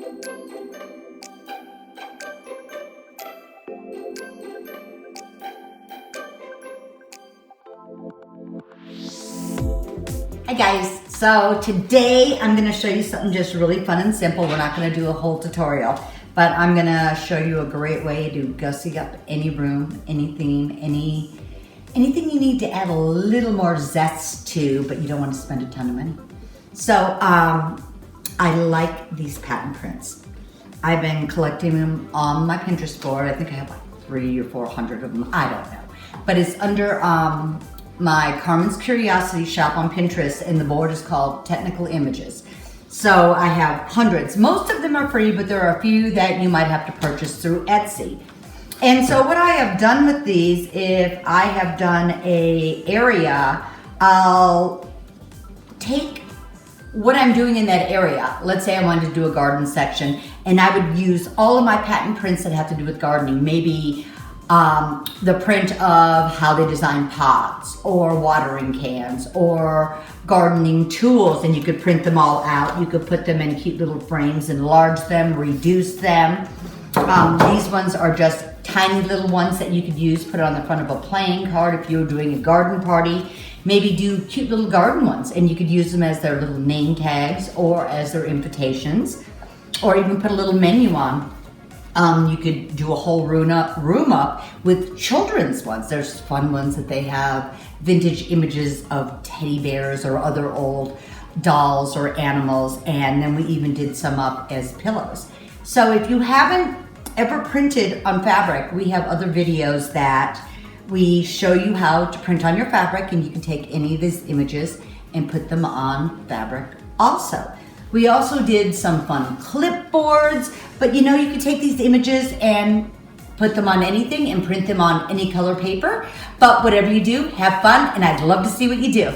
Hi guys, so today I'm going to show you something just really fun and simple. We're not going to do a whole tutorial, but I'm going to show you a great way to gussy up any room, any theme, anything you need to add a little more zest to, but you don't want to spend a ton of money. So I like these pattern prints. I've been collecting them on my Pinterest board. I think I have like 300 or 400 of them. I don't know, but it's under my Carmen's Curiosity shop on Pinterest, and the board is called Technical Images. So I have hundreds. Most of them are free, but there are a few that you might have to purchase through Etsy. And so what I have done with these, if I have done an area, I'll take what I'm doing in that area. Let's say I wanted to do a garden section, and I would use all of my pattern prints that have to do with gardening. Maybe the print of how they design pots or watering cans or gardening tools, and you could print them all out. You could put them in cute little frames, enlarge them, reduce them. These ones are just tiny little ones that you could use, put on the front of a playing card if you were doing a garden party. Maybe do cute little garden ones, and you could use them as their little name tags or as their invitations, or even put a little menu on. You could do a whole room up with children's ones. There's fun ones that they have vintage images of teddy bears or other old dolls or animals, and then we even did some up as pillows. So if you haven't ever printed on fabric, we have other videos that we show you how to print on your fabric, and you can take any of these images and put them on fabric also. We also did some fun clipboards, but you know, you could take these images and put them on anything and print them on any color paper. But whatever you do, have fun, and I'd love to see what you do.